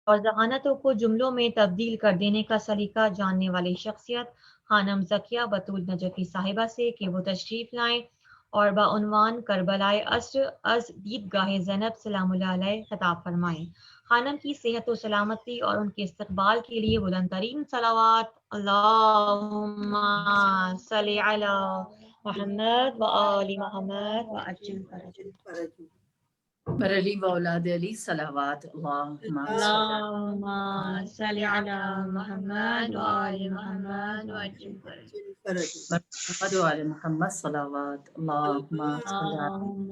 اور ذہانتوں کو جملوں میں تبدیل کر دینے کا سلیقہ جاننے والی شخصیت خانم ذکیہ بطول نجفی صاحبہ سے کہ وہ تشریف لائیں اور بعنوان کربلائے عصر از دیدگاہ زینب سلام اللہ علیہ خطاب فرمائیں۔ خانم کی صحت و سلامتی اور ان کے استقبال کے لیے بلند ترین صلوات اللہم صلی علی محمد و آل محمد و عجل فرجہ۔ بر علی و اولاد علی صلوات اللہم اللہم صلی علی محمد و آل محمد و عجل فرجہ۔ محمد و آل محمد صلوات اللہم اللہم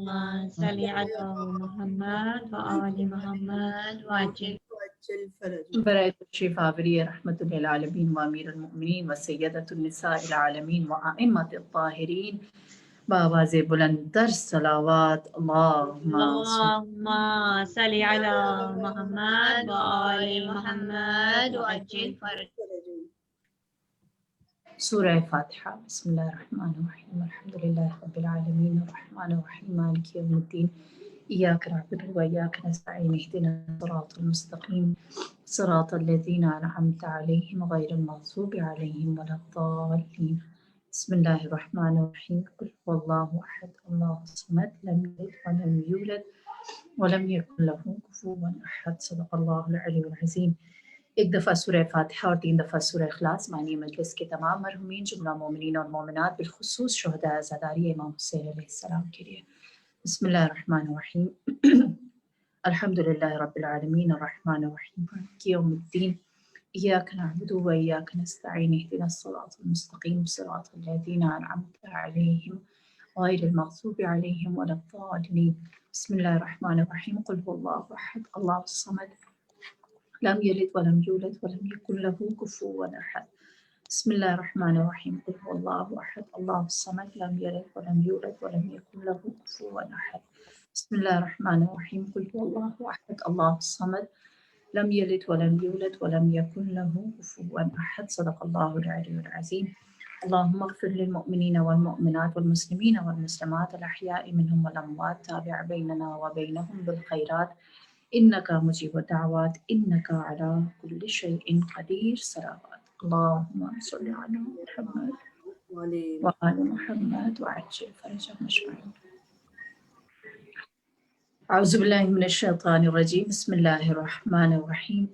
صلی علی محمد و آل محمد و عجل برائے تشریف آوری رحمت للعالمین و امیر المؤمنین و سیدۃ النساء العالمین و ائمۃ الطاہرین بآواز بلند تر صلوات اللہم اللہم صلی علی محمد و آل محمد و عجل فرجہ۔ سورہ فاتحہ۔ بسم اللہ الرحمن الرحیم الحمد للہ رب العالمین الرحمن الرحیم مالک یوم الدین ایاک نعبد و ایاک نستعین اہدنا الصراط المستقیم صراط الذین انعمت علیہم غیر المغضوب علیہم ولا الضالین۔ بسم اللہ الرحمن الرحیم قل هو اللہ احد اللہ الصمد لم یلد ولم یولد ولم یکن له کفوا احد صدق اللہ العلی العظیم۔ ایک دفعہ سورہ فاتحہ اور 3 دفعہ سورہ اخلاص معنی مجلس کے تمام مرحومین جملہ مومنین اور مومنات بالخصوص شہداء عزاداری امام حسین علیہ السلام کے لیے۔ بسم اللہ الرحمن الرحیم الحمد للہ رب العالمین الرحمن الرحیم مالک یوم الدین ایاک نعبد و ایاک نستعین اہدنا الصراط المستقیم صراط الذین انعمت علیہم غیر المغضوب علیہم ولا الضالین۔ بسم اللہ الرحمن الرحیم قل هو اللہ احد اللہ الصمد لم یلد ولم یولد ولم یکن له کفوا احد۔ بسم اللہ الرحمن الرحیم قل هو اللہ احد اللہ الصمد لم یلد ولم یولد ولم یکن له کفوا احد۔ بسم اللہ الرحمن الرحیم قل هو اللہ احد اللہ الصمد لم یلد ولم یولد ولم یکن له کفوا احد صدق اللہ العلی العظیم۔ اللهم اغفر للمؤمنین والمؤمنات والمسلمین والمسلمات الاحیاء منهم والاموات تابع بیننا وبینهم بالخیرات انک مجیب الدعوات انک علی کل شیء قدیر صلوات اللهم صل علی محمد وآل محمد وعجل فرجهم اجمعین۔ اعوذ باللہ من الشیطان الرجیم بسم اللہ الرحمن الرحیم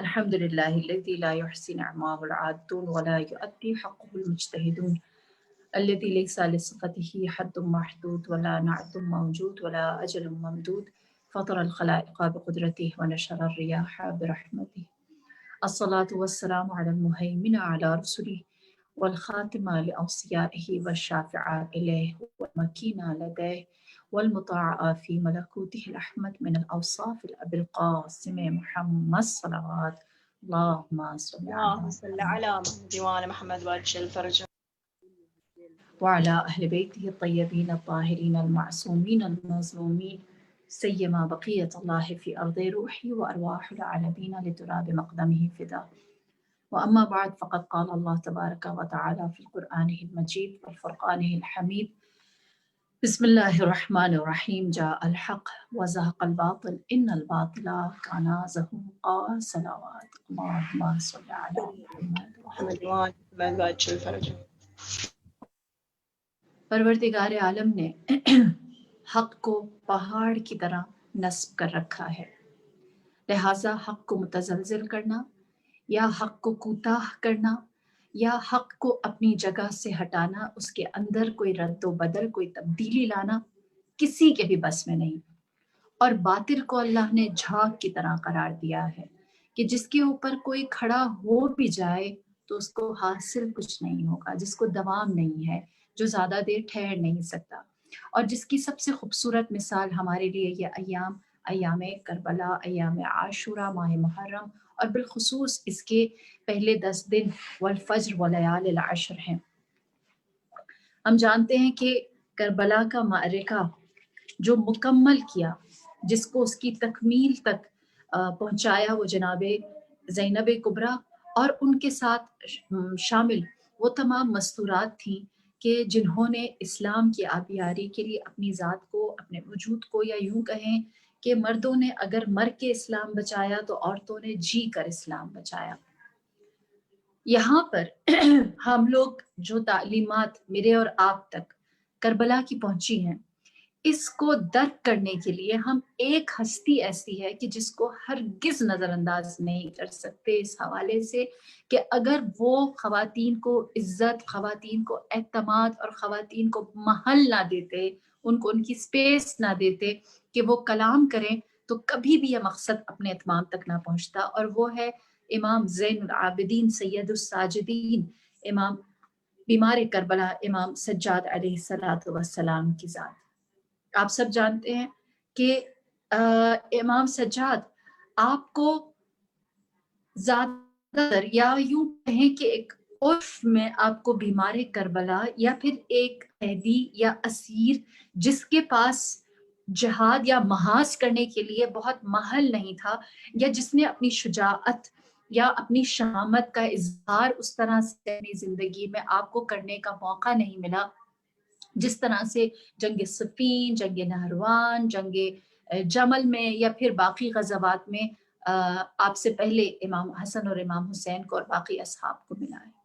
الحمد للہ الذی لا یحصی نعماہ العادون ولا یؤدی حقه المجتہدون الذی لیس لصفته حد محدود ولا نعت موجود ولا اجل ممدود فطر الخلائق بقدرته ونشر الرياح برحمته الصلاة والسلام على المهيمن على رسله والخاتم لأوصيائه والشافع إليه والمكين لديه والمطاع في ملكوته الأحمد من الأوصاف الأبي القاسم محمد صلوات اللهم صل على محمد وآل محمد وعجل فرجه وعلى أهل بيته الطيبين الطاهرين المعصومين المظلومين سيما بقية الله في أرض روحي وأرواح العالمين لتراب مقدمه فداء وأما بعد فقد قال الله تبارك وتعالى في القرآن المجيد والفرقان الحميد بسم الله الرحمن الرحيم جاء الحق وزهق الباطل إن الباطل كان زهوقا صلوات اللهم صل على محمد محمد وعجل فرجه۔ پروردگار عالم نے حق کو پہاڑ کی طرح نصب کر رکھا ہے، لہٰذا حق کو متزلزل کرنا یا حق کو کوتاہ کرنا یا حق کو اپنی جگہ سے ہٹانا، اس کے اندر کوئی رد و بدل، کوئی تبدیلی لانا کسی کے بھی بس میں نہیں۔ اور باطل کو اللہ نے جھاگ کی طرح قرار دیا ہے کہ جس کے اوپر کوئی کھڑا ہو بھی جائے تو اس کو حاصل کچھ نہیں ہوگا، جس کو دوام نہیں ہے، جو زیادہ دیر ٹھہر نہیں سکتا، اور جس کی سب سے خوبصورت مثال ہمارے لیے یہ ایام کربلا، ایام عاشورہ، ماہ محرم اور بالخصوص اس کے پہلے 10 دن والفجر ولیال العشر ہیں۔ ہم جانتے ہیں کہ کربلا کا معرکہ جو مکمل کیا، جس کو اس کی تکمیل تک پہنچایا، وہ جناب زینب کبریٰ اور ان کے ساتھ شامل وہ تمام مستورات تھیں کہ جنہوں نے اسلام کی آبیاری کے لیے اپنی ذات کو، اپنے وجود کو، یا یوں کہیں کہ مردوں نے اگر مر کے اسلام بچایا تو عورتوں نے جی کر اسلام بچایا۔ یہاں پر ہم لوگ جو تعلیمات میرے اور آپ تک کربلا کی پہنچی ہیں، اس کو درک کرنے کے لیے ہم ایک ہستی ایسی ہے کہ جس کو ہرگز نظر انداز نہیں کر سکتے، اس حوالے سے کہ اگر وہ خواتین کو عزت، خواتین کو اعتماد اور خواتین کو محل نہ دیتے، ان کو ان کی سپیس نہ دیتے کہ وہ کلام کریں، تو کبھی بھی یہ مقصد اپنے اتمام تک نہ پہنچتا، اور وہ ہے امام زین العابدین سید الساجدین، امام بیمار کربلا، امام سجاد علیہ السلام کی ذات۔ آپ سب جانتے ہیں کہ امام سجاد آپ کو زیادہ تر، یا یوں کہیں کہ ایک عرف میں آپ کو بیمار کربلا یا پھر ایک قیدی یا اسیر جس کے پاس جہاد یا محاذ کرنے کے لیے بہت محل نہیں تھا، یا جس نے اپنی شجاعت یا اپنی شہامت کا اظہار اس طرح سے اپنی زندگی میں آپ کو کرنے کا موقع نہیں ملا، جس طرح سے جنگ صفین، جنگ نہروان، جنگ جمل میں یا پھر باقی غزوات میں آپ سے پہلے امام حسن اور امام حسین کو اور باقی اصحاب کو ملا ہے۔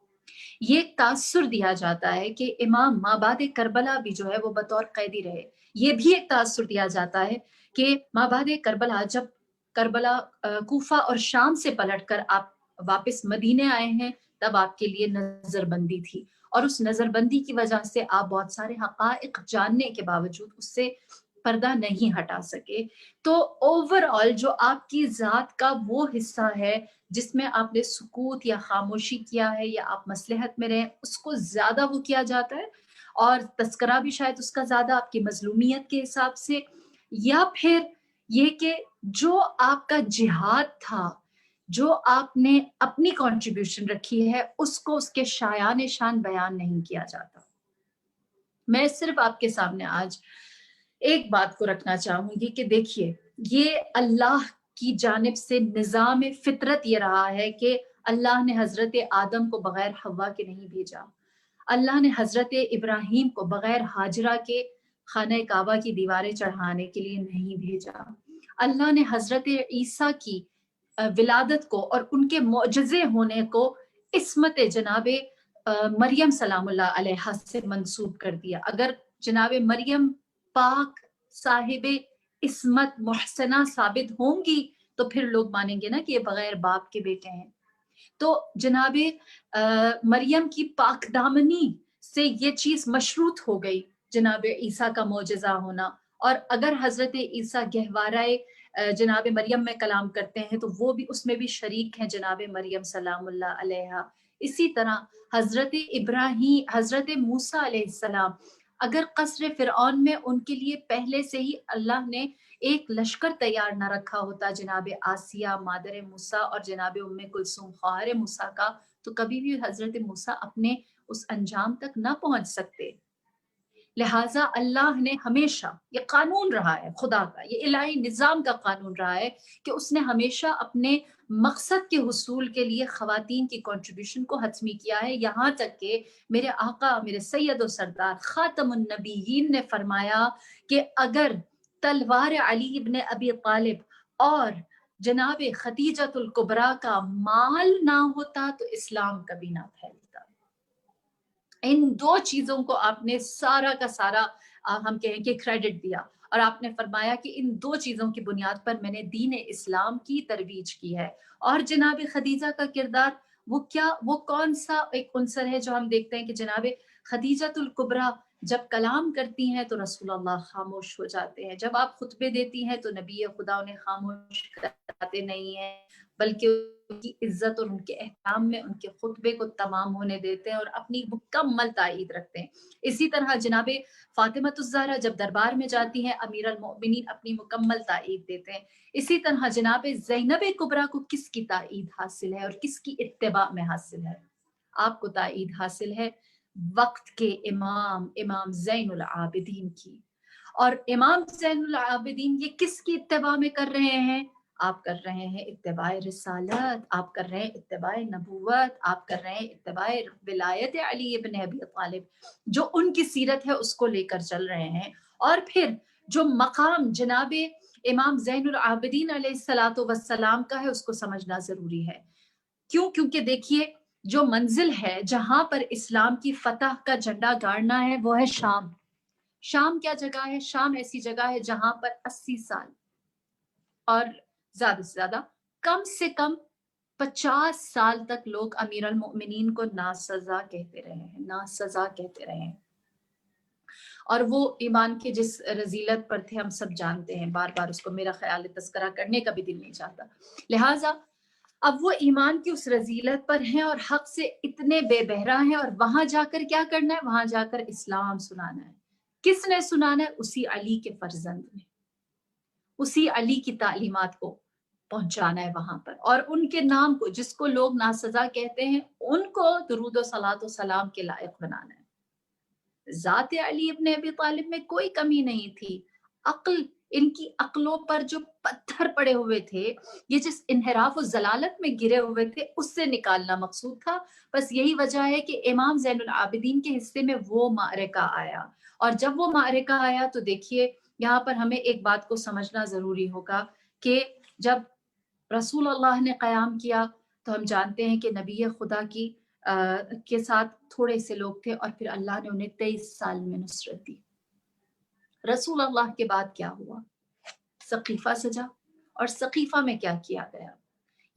یہ تاثر دیا جاتا ہے کہ امام مابعد کربلا بھی جو ہے وہ بطور قیدی رہے۔ یہ بھی ایک تاثر دیا جاتا ہے کہ مابعد کربلا جب کربلا کوفہ اور شام سے پلٹ کر آپ واپس مدینے آئے ہیں، تب آپ کے لیے نظر بندی تھی، اور اس نظر بندی کی وجہ سے آپ بہت سارے حقائق جاننے کے باوجود اس سے پردہ نہیں ہٹا سکے۔ تو اوور آل جو آپ کی ذات کا وہ حصہ ہے جس میں آپ نے سکوت یا خاموشی کیا ہے، یا آپ مصلحت میں رہیں، اس کو زیادہ وہ کیا جاتا ہے، اور تذکرہ بھی شاید اس کا زیادہ آپ کی مظلومیت کے حساب سے، یا پھر یہ کہ جو آپ کا جہاد تھا، جو آپ نے اپنی کنٹریبیوشن رکھی ہے، اس کو اس کے شایان شان بیان نہیں کیا جاتا۔ میں صرف آپ کے سامنے آج ایک بات کو رکھنا چاہوں گی کہ دیکھیے، یہ اللہ کی جانب سے نظام فطرت یہ رہا ہے کہ اللہ نے حضرت آدم کو بغیر حوا کے نہیں بھیجا، اللہ نے حضرت ابراہیم کو بغیر ہاجرہ کے خانہ کعبہ کی دیواریں چڑھانے کے لیے نہیں بھیجا، اللہ نے حضرت عیسیٰ کی ولادت کو اور ان کے معجزے ہونے کو عصمت جناب مریم سلام اللہ علیہا سے منسوب کر دیا۔ اگر جناب مریم پاک صاحب عصمت محسنہ ثابت ہوں گی تو پھر لوگ مانیں گے نا کہ یہ بغیر باپ کے بیٹے ہیں۔ تو جناب مریم کی پاک دامنی سے یہ چیز مشروط ہو گئی، جناب عیسیٰ کا معجزہ ہونا، اور اگر حضرت عیسیٰ گہوارہ جناب مریم میں کلام کرتے ہیں تو وہ بھی اس میں بھی شریک ہیں جناب مریم سلام اللہ علیہا۔ اسی طرح حضرت ابراہیم، حضرت موسیٰ علیہ السلام، اگر قصر فرعون میں ان کے لیے پہلے سے ہی اللہ نے ایک لشکر تیار نہ رکھا ہوتا جناب آسیہ مادر موسیٰ اور جناب ام کلثوم خواہر موسیٰ کا، تو کبھی بھی حضرت موسیٰ اپنے اس انجام تک نہ پہنچ سکتے۔ لہٰذا اللہ نے ہمیشہ، یہ قانون رہا ہے خدا کا، یہ الہی نظام کا قانون رہا ہے کہ اس نے ہمیشہ اپنے مقصد کے حصول کے لیے خواتین کی کنٹریبیوشن کو حتمی کیا ہے، یہاں تک کہ میرے آقا، میرے سید و سردار خاتم النبیین نے فرمایا کہ اگر تلوار علی ابن ابی طالب اور جناب خدیجۃ الکبریٰ کا مال نہ ہوتا تو اسلام کبھی نہ پھیلتا۔ ان دو چیزوں کو آپ نے سارا کا سارا ہم کہیں کہ کریڈٹ دیا، اور آپ نے فرمایا کہ ان دو چیزوں کی بنیاد پر میں نے دین اسلام کی ترویج کی ہے۔ اور جناب خدیجہ کا کردار وہ کیا، وہ کون سا ایک عنصر ہے جو ہم دیکھتے ہیں کہ جناب خدیجۃ الکبریٰ جب کلام کرتی ہیں تو رسول اللہ خاموش ہو جاتے ہیں، جب آپ خطبے دیتی ہیں تو نبی خدا انہیں خاموش کراتے نہیں ہیں، بلکہ ان کی عزت اور ان کے احترام میں ان کے خطبے کو تمام ہونے دیتے ہیں اور اپنی مکمل تائید رکھتے ہیں۔ اسی طرح جناب فاطمۃ الزہرا جب دربار میں جاتی ہیں، امیر المؤمنین اپنی مکمل تائید دیتے ہیں۔ اسی طرح جناب زینب کبریٰ کو کس کی تائید حاصل ہے اور کس کی اتباع میں حاصل ہے؟ آپ کو تائید حاصل ہے وقت کے امام زین العابدین کی۔ اور امام زین العابدین یہ کس کی اتباع میں کر رہے ہیں؟ آپ کر رہے ہیں اتباع رسالت، آپ کر رہے ہیں اتباع نبوت، آپ کر رہے ہیں اتباع ولایت علی ابن ابی طالب، جو ان کی سیرت ہے اس کو لے کر چل رہے ہیں۔ اور پھر جو مقام جناب امام زین العابدین علیہ الصلوۃ والسلام کا ہے اس کو سمجھنا ضروری ہے. کیوں؟ کیونکہ دیکھیے جو منزل ہے جہاں پر اسلام کی فتح کا جھنڈا گاڑنا ہے وہ ہے شام. شام کیا جگہ ہے؟ شام ایسی جگہ ہے جہاں پر 80 سال اور زیادہ سے زیادہ کم سے کم 50 سال تک لوگ امیر المؤمنین کو ناسزا کہتے رہے ہیں، ناسزا کہتے رہے ہیں. اور وہ ایمان کے جس رذیلت پر تھے ہم سب جانتے ہیں، بار بار اس کو میرا خیال تذکرہ کرنے کا بھی دل نہیں چاہتا. لہٰذا اب وہ ایمان کی اس رذیلت پر ہیں اور حق سے اتنے بے بہرا ہیں، اور وہاں جا کر کیا کرنا ہے؟ وہاں جا کر اسلام سنانا ہے. کس نے سنانا ہے؟ اسی علی کے فرزند نے، اسی علی کی تعلیمات کو پہنچانا ہے وہاں پر، اور ان کے نام کو جس کو لوگ ناسزا کہتے ہیں ان کو درود و صلاۃ و سلام کے لائق بنانا ہے. ذات علی ابن ابی طالب میں کوئی کمی نہیں تھی. عقل، ان کی عقلوں پر جو پتھر پڑے ہوئے تھے، یہ جس انحراف و ضلالت میں گرے ہوئے تھے اس سے نکالنا مقصود تھا. بس یہی وجہ ہے کہ امام زین العابدین کے حصے میں وہ معرکہ آیا، اور جب وہ معرکہ آیا تو دیکھیے یہاں پر ہمیں ایک بات کو سمجھنا ضروری ہوگا کہ جب رسول اللہ نے قیام کیا تو ہم جانتے ہیں کہ نبی خدا کی کے ساتھ تھوڑے سے لوگ تھے، اور پھر اللہ نے انہیں 23 سال میں نصرت دی. رسول اللہ کے بعد کیا ہوا؟ سقیفہ سجا، اور سقیفہ میں کیا کیا گیا؟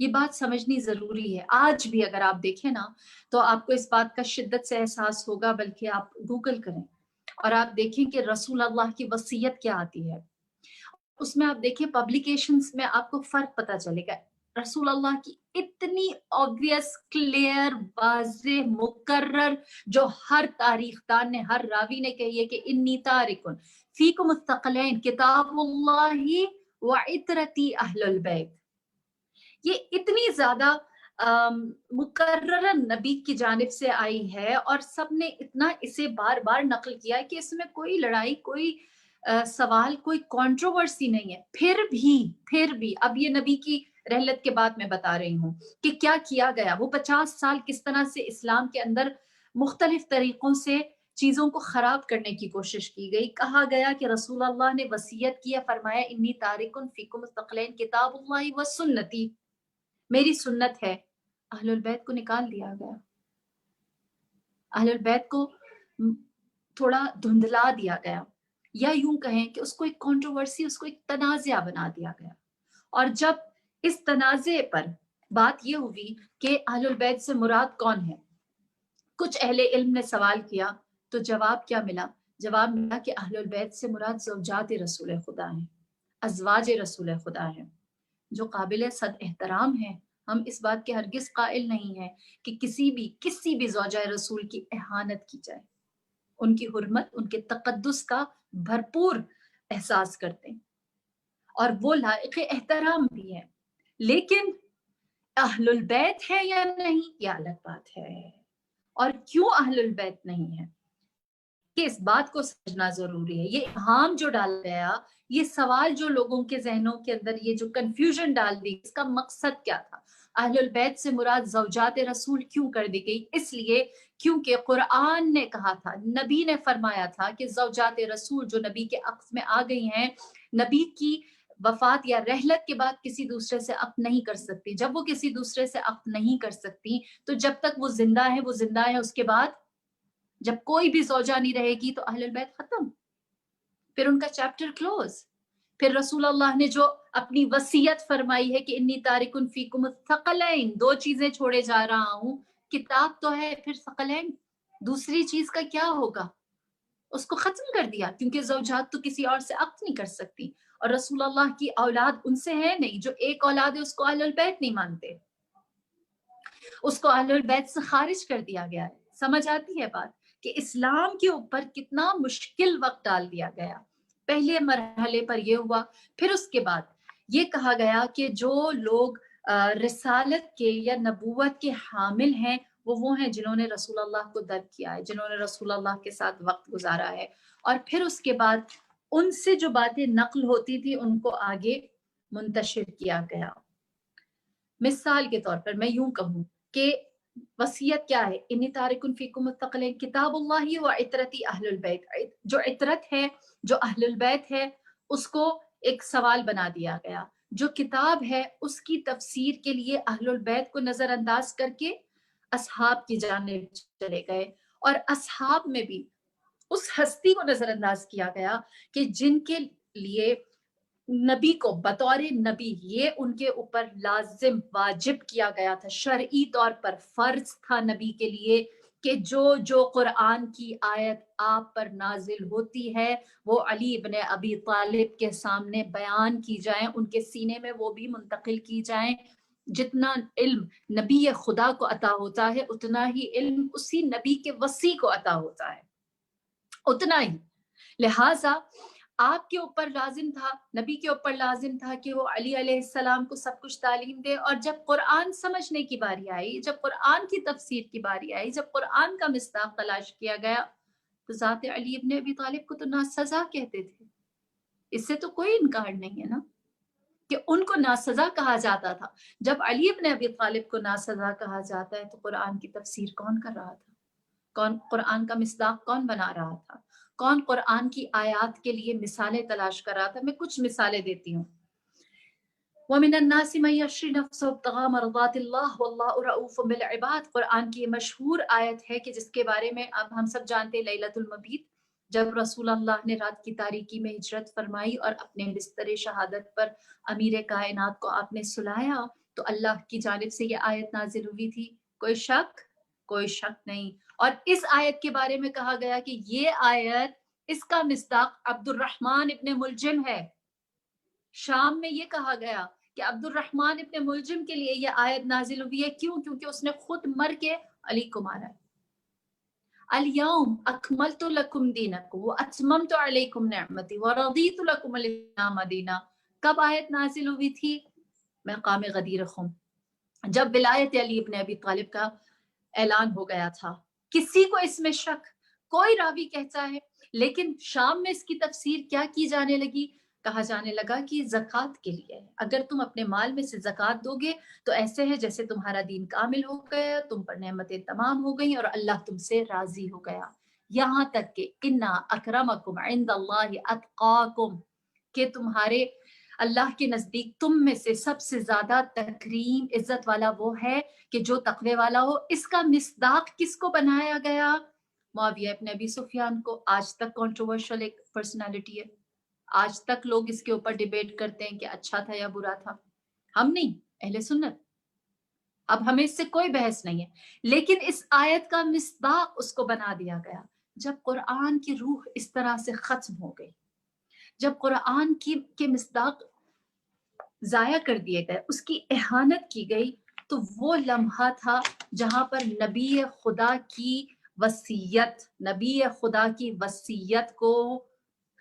یہ بات سمجھنی ضروری ہے. آج بھی اگر آپ دیکھیں نا تو آپ کو اس بات کا شدت سے احساس ہوگا، بلکہ آپ گوگل کریں اور آپ دیکھیں کہ رسول اللہ کی وصیت کیا آتی ہے. اس میں آپ دیکھیں پبلیکیشنز میں آپ کو فرق پتہ چلے گا. رسول اللہ کی اتنی obvious، کلیئر، واضح، مکرر، جو ہر تاریخ دان نے، ہر راوی نے کہی ہے کہ انی تارکن فیکم الثقلین کتاب اللہ وعطرتی اہل البیت. یہ اتنی زیادہ مکرر نبی کی جانب سے آئی ہے، اور سب نے اتنا اسے بار بار نقل کیا ہے کہ اس میں کوئی لڑائی، کوئی سوال، کوئی کنٹروورسی نہیں ہے. پھر بھی اب یہ نبی کی رحلت کے بعد میں بتا رہی ہوں کہ کیا کیا گیا. وہ 50 سال کس طرح سے اسلام کے اندر مختلف طریقوں سے چیزوں کو خراب کرنے کی کوشش کی گئی. کہا گیا کہ رسول اللہ نے وصیت کیا، فرمایا انی تارکن فیکم الثقلین کتاب اللہ و سنتی، میری سنت ہے. اہل البیت کو نکال دیا گیا، اہل البیت کو تھوڑا دھندلا دیا گیا، یا یوں کہیں کہ اس کو ایک کنٹروورسی، اس کو ایک تنازع بنا دیا گیا. اور جب اس تنازع پر بات یہ ہوئی کہ اہل البیت سے مراد کون ہے، کچھ اہل علم نے سوال کیا تو جواب کیا ملا؟ جواب ملا کہ اہل البیت سے مراد زوجات رسول خدا ہیں، ازواج رسول خدا ہیں، جو قابل صد احترام ہیں. ہم اس بات کے ہرگز قائل نہیں ہیں کہ کسی بھی زوجہ رسول کی اہانت کی جائے. ان کی حرمت، ان کے تقدس کا بھرپور احساس کرتے ہیں، اور وہ لائق احترام بھی ہیں. لیکن اہل البیت ہے یا نہیں، یہ الگ بات ہے. اور کیوں اہل البیت نہیں ہے، کہ اس بات کو سمجھنا ضروری ہے. یہ ابہام جو ڈال گیا، یہ سوال جو لوگوں کے ذہنوں کے اندر، یہ جو کنفیوژن ڈال دی، اس کا مقصد کیا تھا؟ اہل البیت سے مراد زوجات رسول کیوں کر دی گئی؟ اس لیے کیونکہ قرآن نے کہا تھا، نبی نے فرمایا تھا کہ زوجات رسول جو نبی کے عقد میں آ گئی ہیں، نبی کی وفات یا رحلت کے بعد کسی دوسرے سے عقد نہیں کر سکتی. جب وہ کسی دوسرے سے عقد نہیں کر سکتی تو جب تک وہ زندہ ہے وہ زندہ ہے. اس کے بعد جب کوئی بھی زوجہ نہیں رہے گی تو اہل البیت ختم، پھر ان کا چیپٹر کلوز. پھر رسول اللہ نے جو اپنی وصیت فرمائی ہے کہ انی تارکن فیکم الثقلین، 2 چیزیں چھوڑے جا رہا ہوں، کتاب تو ہے، پھر ثقلین، دوسری چیز کا کیا ہوگا؟ اس کو ختم کر دیا، کیونکہ زوجات تو کسی اور سے عقد نہیں کر سکتی، اور رسول اللہ کی اولاد ان سے ہے نہیں. جو ایک اولاد ہے اس کو اہل البیت نہیں مانتے، اس کو اہل البیت سے خارج کر دیا گیا ہے. سمجھ آتی ہے بات کہ اسلام کے اوپر کتنا مشکل وقت ڈال دیا گیا. پہلے مرحلے پر یہ ہوا، پھر اس کے بعد یہ کہا گیا کہ جو لوگ رسالت کے یا نبوت کے حامل ہیں وہ ہیں جنہوں نے رسول اللہ کو درک کیا ہے، جنہوں نے رسول اللہ کے ساتھ وقت گزارا ہے. اور پھر اس کے بعد ان سے جو باتیں نقل ہوتی تھی ان کو آگے منتشر کیا گیا. مثال کے طور پر میں یوں کہوں کہ وصیت کیا ہے؟ انی تارکن فیکم الثقلین کتاب اللہ و عطرتی اہل البیت. جو عطرت ہے، جو اہل البیت ہے، اس کو ایک سوال بنا دیا گیا. جو کتاب ہے اس کی تفسیر کے لیے اہل البیت کو نظر انداز کر کے اصحاب کی جانب چلے گئے, اور اصحاب میں بھی اس ہستی کو نظر انداز کیا گیا کہ جن کے لیے نبی کو بطور نبی یہ ان کے اوپر لازم واجب کیا گیا تھا, شرعی طور پر فرض تھا نبی کے لیے کہ جو قرآن کی آیت آپ پر نازل ہوتی ہے وہ علی ابن ابی طالب کے سامنے بیان کی جائیں, ان کے سینے میں وہ بھی منتقل کی جائیں. جتنا علم نبی خدا کو عطا ہوتا ہے اتنا ہی علم اسی نبی کے وصی کو عطا ہوتا ہے, اتنا ہی. لہٰذا آپ کے اوپر لازم تھا, نبی کے اوپر لازم تھا کہ وہ علی علیہ السلام کو سب کچھ تعلیم دے. اور جب قرآن سمجھنے کی باری آئی, جب قرآن کی تفسیر کی باری آئی, جب قرآن کا مصداق تلاش کیا گیا تو ذات علی ابن ابی طالب کو تو ناسزا کہتے تھے. اس سے تو کوئی انکار نہیں ہے نا کہ ان کو ناسزا کہا جاتا تھا. جب علی ابن ابی طالب کو ناسزا کہا جاتا ہے تو قرآن کی تفسیر کون کر رہا تھا؟ کون قرآن کا مصداق کون بنا رہا تھا؟ کون قرآن کی آیات کے لیے مثالیں تلاش کر رہا تھا؟ میں کچھ مثالیں دیتی ہوں. وَمِنَ النَّاسِ مَن يَشْرِي نَفْسَهُ ابْتِغَاءَ مَرْضَاتِ اللَّهِ وَاللَّهُ رَءُوفٌ بِالْعِبَادِ. قرآن کی یہ مشہور آیت ہے کہ جس کے بارے میں اب ہم سب جانتے ہیں, لیلۃ المبیت, جب رسول اللہ نے رات کی تاریکی میں ہجرت فرمائی اور اپنے بستر شہادت پر امیر کائنات کو آپ نے سلایا تو اللہ کی جانب سے یہ آیت نازل ہوئی تھی. کوئی شک نہیں. اور اس آیت کے بارے میں کہا گیا کہ یہ آیت, اس کا مصداق عبد الرحمن ابن ملجم ہے. شام میں یہ کہا گیا کہ عبد الرحمن ابن ملجم کے لیے یہ آیت نازل ہوئی ہے. کیوں؟ کیونکہ اس نے خود مر کے علی کو مارا ہے. اليوم اکملت لکم دینکم واتممت علیکم نعمتی ورضیت لکم الاسلام دینا. کب آیت نازل ہوئی تھی؟ مقام غدیر خم, جب ولایت علی ابن ابی طالب کا اعلان ہو گیا تھا. کسی کو اس میں شک؟ کوئی راوی کہتا ہے. لیکن شام میں اس کی تفسیر کیا کی جانے لگی؟ کہا جانے لگا کہ زکوٰۃ کے لیے, اگر تم اپنے مال میں سے زکوٰۃ دو گے تو ایسے ہے جیسے تمہارا دین کامل ہو گیا, تم پر نعمتیں تمام ہو گئیں اور اللہ تم سے راضی ہو گیا. یہاں تک کہ انا اکرمکم عند اللہ اتقاکم, کہ تمہارے اللہ کے نزدیک تم میں سے سب سے زیادہ تکریم عزت والا وہ ہے کہ جو تقوی والا ہو. اس کا مصداق کس کو بنایا گیا؟ معاویہ ابن ابی سفیان کو. آج تک کنٹروورشل ایک پرسنالٹی ہے, آج تک لوگ اس کے اوپر ڈیبیٹ کرتے ہیں کہ اچھا تھا یا برا تھا. ہم نہیں, اہل سنت, اب ہمیں اس سے کوئی بحث نہیں ہے. لیکن اس آیت کا مصداق اس کو بنا دیا گیا جب قرآن کی روح اس طرح سے ختم ہو گئی, جب قرآن کے مصداق ضائع کر دیے گئے, اس کی اہانت کی گئی, تو وہ لمحہ تھا جہاں پر نبی خدا کی وصیت کو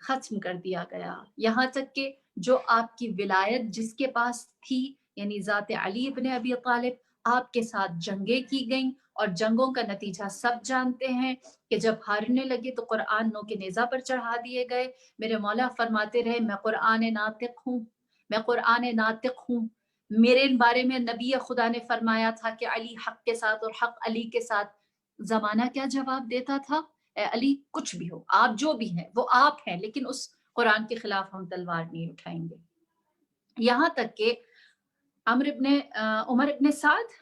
ختم کر دیا گیا. یہاں تک کہ جو آپ کی ولایت جس کے پاس تھی, یعنی ذات علی ابن ابی طالب, آپ کے ساتھ جنگیں کی گئیں, اور جنگوں کا نتیجہ سب جانتے ہیں کہ جب ہارنے لگے تو قرآن نو کے نیزہ پر چڑھا دیے گئے. میرے مولا فرماتے رہے, میں قرآن ناطق ہوں. میرے بارے میں نبی خدا نے فرمایا تھا کہ علی حق کے ساتھ اور حق علی کے ساتھ. زمانہ کیا جواب دیتا تھا؟ اے علی, کچھ بھی ہو, آپ جو بھی ہیں وہ آپ ہیں, لیکن اس قرآن کے خلاف ہم تلوار نہیں اٹھائیں گے. یہاں تک کہ عمر ابن سعد,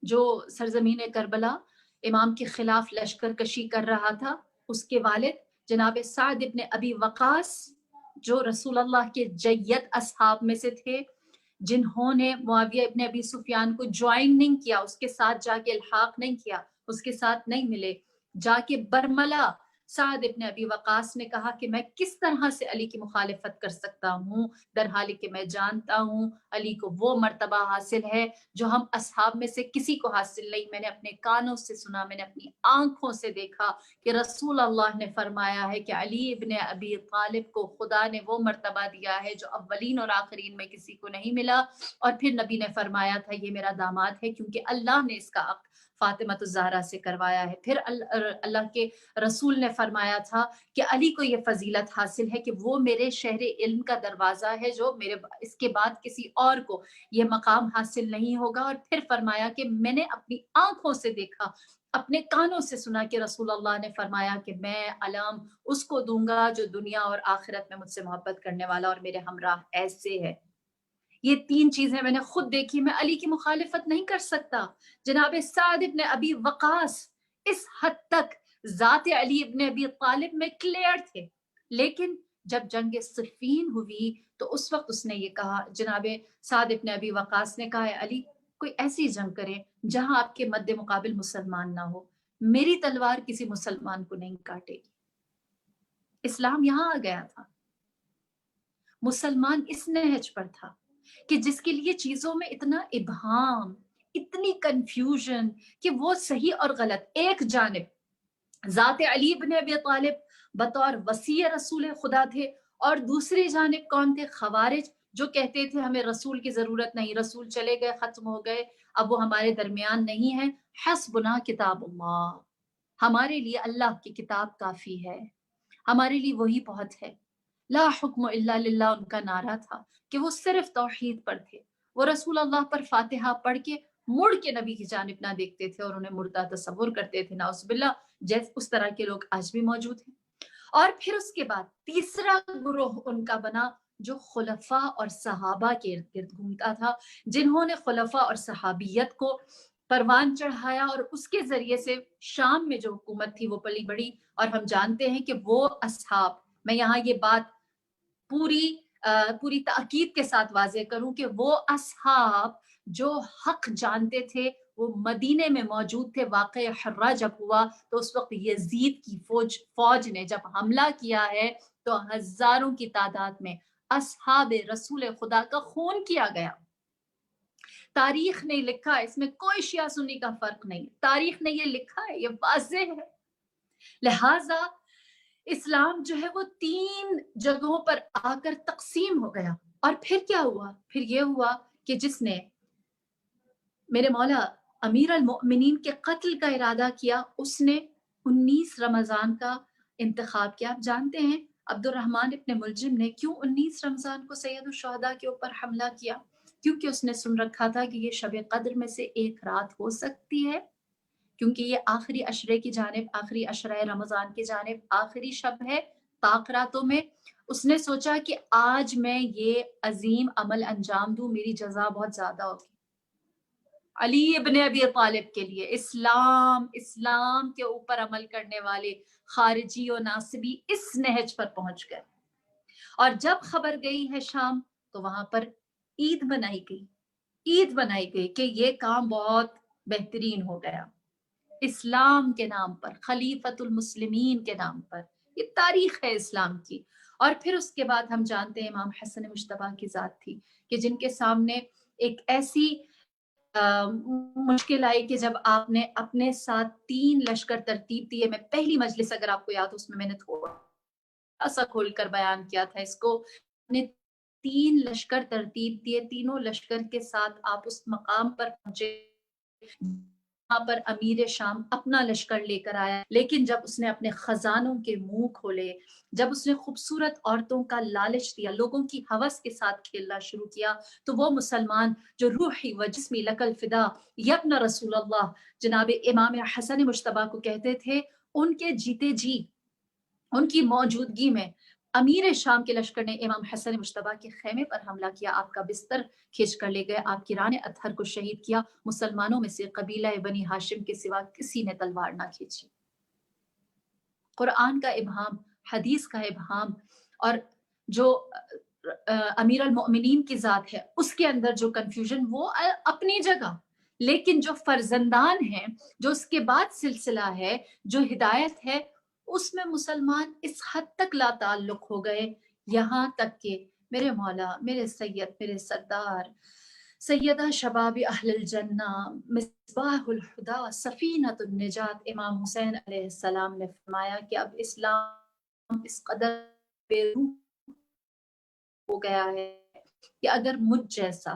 جو سرزمین کربلا امام کے خلاف لشکر کشی کر رہا تھا, اس کے والد جناب سعد ابن ابی وقاص, جو رسول اللہ کے جید اصحاب میں سے تھے, جنہوں نے معاویہ ابن ابی سفیان کو جوائن نہیں کیا, اس کے ساتھ جا کے الحاق نہیں کیا, اس کے ساتھ نہیں ملے, جا کے برملا سعد ابن ابی وقاص نے کہا کہ میں کس طرح سے علی کی مخالفت کر سکتا ہوں, در حالی کہ میں جانتا ہوں علی کو وہ مرتبہ حاصل ہے جو ہم اصحاب میں سے کسی کو حاصل نہیں. میں نے اپنے کانوں سے سنا, میں نے اپنی آنکھوں سے دیکھا کہ رسول اللہ نے فرمایا ہے کہ علی ابن ابی طالب کو خدا نے وہ مرتبہ دیا ہے جو اولین اور آخرین میں کسی کو نہیں ملا. اور پھر نبی نے فرمایا تھا یہ میرا داماد ہے, کیونکہ اللہ نے اس کا فاطمہ الزہرا سے کروایا ہے۔ پھر اللہ کے رسول نے فرمایا تھا کہ علی کو یہ فضیلت حاصل ہے کہ وہ میرے شہر علم کا دروازہ ہے، جو میرے اس کے بعد کسی اور کو یہ مقام حاصل نہیں ہوگا۔ اور پھر فرمایا کہ میں نے اپنی آنکھوں سے دیکھا، اپنے کانوں سے سنا کہ رسول اللہ نے فرمایا کہ میں علام اس کو دوں گا جو دنیا اور آخرت میں مجھ سے محبت کرنے والا اور میرے ہمراہ ایسے ہے۔ یہ تین چیزیں میں نے خود دیکھی، میں علی کی مخالفت نہیں کر سکتا۔ جناب سعد ابن ابی وقاص اس حد تک ذات علی ابن ابی طالب میں کلیئر تھے، لیکن جب جنگ صفین ہوئی تو اس وقت اس نے یہ کہا، جناب سعد ابن ابی وقاص نے کہا ہے علی کوئی ایسی جنگ کرے جہاں آپ کے مد مقابل مسلمان نہ ہو، میری تلوار کسی مسلمان کو نہیں کاٹے گی۔ اسلام یہاں آ گیا تھا، مسلمان اس نہج پر تھا کہ جس کے لیے چیزوں میں اتنا ابہام، اتنی کنفیوژن کہ وہ صحیح اور غلط، ایک جانب ذات علی بن ابی طالب بطور وصی رسول خدا تھے، اور دوسری جانب کون تھے؟ خوارج، جو کہتے تھے ہمیں رسول کی ضرورت نہیں، رسول چلے گئے، ختم ہو گئے، اب وہ ہمارے درمیان نہیں ہے، حسبنا کتاب اللہ، ہمارے لیے اللہ کی کتاب کافی ہے، ہمارے لیے وہی بہت ہے۔ لا حکم الا للہ ان کا نعرہ تھا کہ وہ صرف توحید پر تھے، وہ رسول اللہ پر فاتحہ پڑھ کے مڑ کے نبی کی جانب نہ دیکھتے تھے اور انہیں مردہ تصور کرتے تھے، نعوذ باللہ، جیسے اس طرح کے لوگ آج بھی موجود ہیں۔ اور پھر اس کے بعد تیسرا گروہ ان کا بنا جو خلفاء اور صحابہ کے ارد گرد گھومتا تھا، جنہوں نے خلفاء اور صحابیت کو پروان چڑھایا اور اس کے ذریعے سے شام میں جو حکومت تھی وہ پلی بڑھی۔ اور ہم جانتے ہیں کہ وہ اصحاب، میں یہاں یہ بات پوری تاکید کے ساتھ واضح کروں کہ وہ اصحاب جو حق جانتے تھے وہ مدینے میں موجود تھے۔ واقعہ حرہ جب ہوا تو اس وقت یزید کی فوج نے جب حملہ کیا ہے تو ہزاروں کی تعداد میں اصحاب رسول خدا کا خون کیا گیا۔ تاریخ نے لکھا ہے، اس میں کوئی شیعہ سنی کا فرق نہیں، تاریخ نے یہ لکھا ہے، یہ واضح ہے۔ لہٰذا اسلام جو ہے وہ تین جگہوں پر آ کر تقسیم ہو گیا۔ اور پھر کیا ہوا؟ پھر یہ ہوا کہ جس نے میرے مولا امیر المؤمنین کے قتل کا ارادہ کیا، اس نے 19 رمضان کا انتخاب کیا۔ آپ جانتے ہیں عبد الرحمن ابن ملجم نے کیوں 19 رمضان کو سید الشہداء کے اوپر حملہ کیا؟ کیونکہ اس نے سن رکھا تھا کہ یہ شب قدر میں سے ایک رات ہو سکتی ہے، کیونکہ یہ آخری عشرے کی جانب، آخری عشرہ رمضان کی جانب آخری شب ہے طاق راتوں میں۔ اس نے سوچا کہ آج میں یہ عظیم عمل انجام دوں، میری جزا بہت زیادہ ہوگی۔ علی ابن ابی طالب کے لیے اسلام کے اوپر عمل کرنے والے خارجی و ناصبی اس نہج پر پہنچ گئے، اور جب خبر گئی ہے شام تو وہاں پر عید بنائی گئی کہ یہ کام بہت بہترین ہو گیا، اسلام کے نام پر، خلیفۃ المسلمین کے نام پر، یہ تاریخ ہے اسلام کی۔ اور پھر اس کے بعد ہم جانتے ہیں امام حسن مجتبیٰ کی ذات تھی کہ جن کے سامنے ایک ایسی مشکل آئی کہ جب آپ نے اپنے ساتھ 3 لشکر ترتیب دیے۔ میں پہلی مجلس اگر آپ کو یاد ہو اس میں نے تھوڑا سا کھول کر بیان کیا تھا اس کو، نے 3 لشکر ترتیب دیے، تینوں لشکر کے ساتھ آپ اس مقام پر پہنچے جہاں پر امیر شام اپنا لشکر لے کر آیا، لیکن جب اس نے اپنے خزانوں کے منہ کھولے، جب اس نے خوبصورت عورتوں کا لالچ دیا، لوگوں کی ہوس کے ساتھ کھیلنا شروع کیا، تو وہ مسلمان جو روحی و جسمی لک الفدا یبن رسول اللہ جناب امام حسن مجتبیٰ کو کہتے تھے، ان کے جیتے جی، ان کی موجودگی میں امیر شام کے لشکر نے امام حسن مجتبیٰ کے خیمے پر حملہ کیا، آپ کا بستر کھینچ کر لے گئے، آپ کی ران اطہر کو شہید کیا۔ مسلمانوں میں سے قبیلہ بنی ہاشم کے سوا کسی نے تلوار نہ کھینچی۔ قرآن کا ابہام، حدیث کا ابہام، اور جو امیر المؤمنین کی ذات ہے اس کے اندر جو کنفیوژن وہ اپنی جگہ، لیکن جو فرزندان ہیں، جو اس کے بعد سلسلہ ہے، جو ہدایت ہے، اس میں مسلمان اس حد تک لا تعلق ہو گئے، یہاں تک کہ میرے مولا، میرے سید، میرے سردار، سیدہ شباب اہل الجنہ، مصباح الہدی، سفینۃ النجات امام حسین علیہ السلام نے فرمایا کہ اب اسلام اس قدر بے روح ہو گیا ہے کہ اگر مجھ جیسا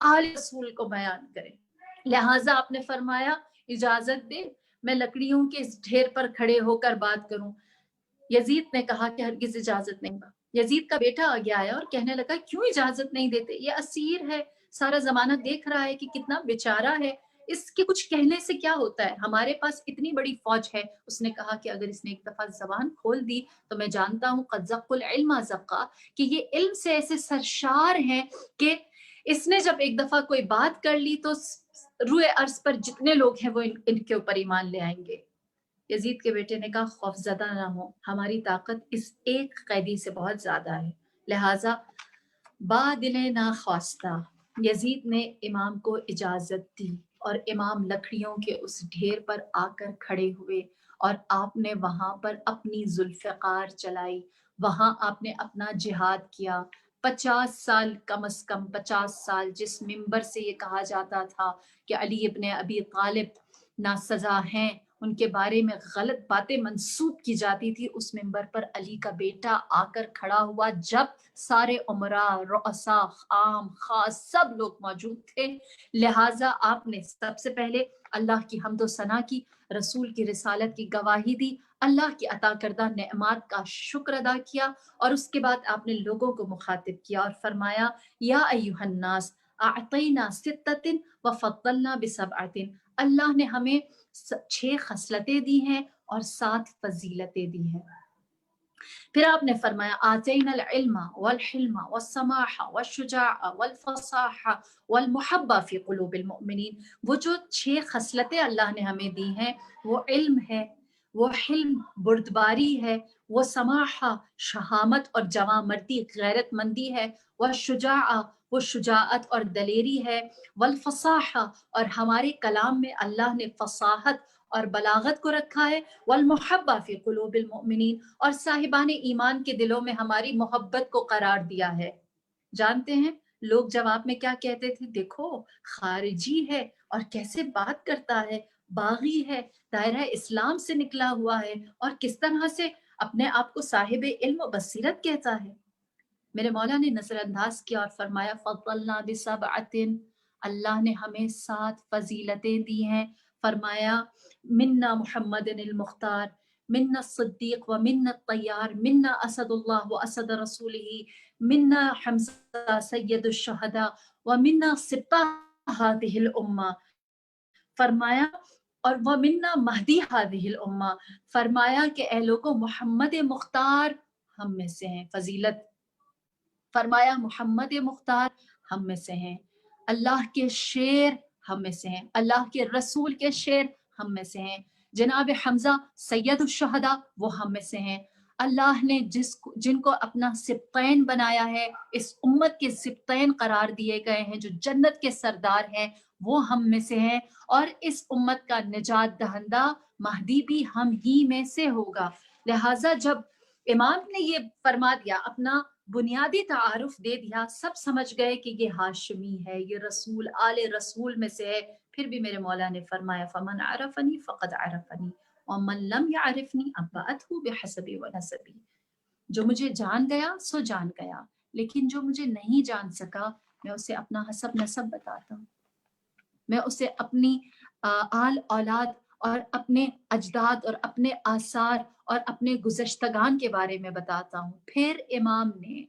آل رسول کو بیان کریں۔ لہٰذا آپ نے فرمایا اجازت دے میں لکڑیوں کے اس ڈھیر پر کھڑے ہو کر بات کروں۔ یزید نے کہا کہ ہرگز اجازت نہیں با۔ یزید کا بیٹا آگے آیا اور کہنے لگا کیوں اجازت نہیں دیتے، یہ اسیر ہے، سارا زمانہ دیکھ رہا ہے کہ کتنا بیچارہ ہے، اس کے کچھ کہنے سے کیا ہوتا ہے، ہمارے پاس اتنی بڑی فوج ہے۔ اس نے کہا کہ اگر اس نے ایک دفعہ زبان کھول دی تو میں جانتا ہوں قد زق العلم زقا، کہ یہ علم سے ایسے سرشار ہیں کہ اس نے جب ایک دفعہ کوئی بات کر لی تو روئے ارض پر جتنے لوگ ہیں وہ ان کے اوپر ایمان لے آئیں گے۔ یزید کے بیٹے نے کہا خوف زدہ نہ ہو، ہماری طاقت اس ایک قیدی سے بہت زیادہ ہے، لہٰذا بادل ناخواستہ یزید نے امام کو اجازت دی اور امام لکڑیوں کے اس ڈھیر پر آ کر کھڑے ہوئے اور آپ نے وہاں پر اپنی ذوالفقار چلائی، وہاں آپ نے اپنا جہاد کیا۔ 50 سال کم از کم 50 سال جس ممبر سے یہ کہا جاتا تھا کہ علی ابن ابی طالب ناسزا ہیں، ان کے بارے میں غلط باتیں منسوب کی جاتی تھی، اس ممبر پر علی کا بیٹا آ کر کھڑا ہوا جب سارے عمراء، رؤساء، عام، خاص سب لوگ موجود تھے۔ لہٰذا آپ نے سب سے پہلے اللہ کی حمد و ثنا کی، رسول کی رسالت کی گواہی دی، اللہ کی عطا کردہ نعمات کا شکر ادا کیا، اور اس کے بعد آپ نے لوگوں کو مخاطب کیا اور فرمایا یا ایھا الناس اعطینا ستۃ وفضلنا بسبعۃ، اللہ نے ہمیں 6 خصلتیں دی ہیں اور 7 فضیلتیں دی ہیں۔ پھر آپ نے فرمایا آتینا العلم والحلم والسماح والشجاع والفصاح والمحبہ فی قلوب المؤمنین، وہ جو 6 خصلتیں اللہ نے ہمیں دی ہیں وہ علم ہے، وہ حلم بردباری ہے، وہ سماح شہامت اور جواں مردی غیرت مندی ہے، والشجاع وہ شجاعت اور دلیری ہے، والفصاح اور ہمارے کلام میں اللہ نے فصاحت اور بلاغت کو رکھا ہے، والمحبہ فی قلوب المؤمنین اور صاحبان ایمان کے دلوں میں ہماری محبت کو قرار دیا ہے۔ جانتے ہیں لوگ جواب میں کیا کہتے تھے؟ دیکھو خارجی ہے اور کیسے بات کرتا ہے، باغی ہے، دائرہ اسلام سے نکلا ہوا ہے، اور کس طرح سے اپنے آپ کو صاحب علم و بصیرت کہتا ہے۔ میرے مولا نے نظر انداز کیا اور فرمایا فضلنا بسبعۃ، اللہ نے ہمیں 7 فضیلتیں دی ہیں۔ فرمایا منا محمد المختار، منا الصدیق ومنا الطیار، منا اسد اللہ واسد رسولہ، منا حمزہ سید الشہداء ومنا سبطہ ہذہ الامہ، فرمایا اور ومنا مہدی ہذہ الامہ، فرمایا کہ اے لوگوں محمد مختار ہم میں سے ہیں، فضیلت فرمایا محمد مختار ہم میں سے ہیں، اللہ کے شیر ہم میں سے ہیں، اللہ کے رسول کے شیر ہم میں سے ہیں، جناب حمزہ سید الشہداء وہ ہم میں سے ہیں، اللہ نے جن کو اپنا سبطین بنایا ہے، اس امت کے سبطین قرار دیے گئے ہیں، جو جنت کے سردار ہیں وہ ہم میں سے ہیں، اور اس امت کا نجات دہندہ مہدی بھی ہم ہی میں سے ہوگا۔ لہٰذا جب امام نے یہ فرما دیا، اپنا بنیادی تعارف دے دیا، سب سمجھ گئے کہ یہ ہاشمی ہے، یہ رسول آل رسول میں سے ہے۔ پھر بھی میرے مولا نے فرمایا فمن عرفنی فقد عرفنی ومن لم يعرفنی ابعته بحسبی ونسبی، جو مجھے جان گیا سو جان گیا، لیکن جو مجھے نہیں جان سکا میں اسے اپنا حسب نسب بتاتا ہوں، میں اسے اپنی آل اولاد اور اپنے اجداد اور اپنے آثار اور اپنے گزشتگان کے بارے میں بتاتا ہوں۔ پھر امام نے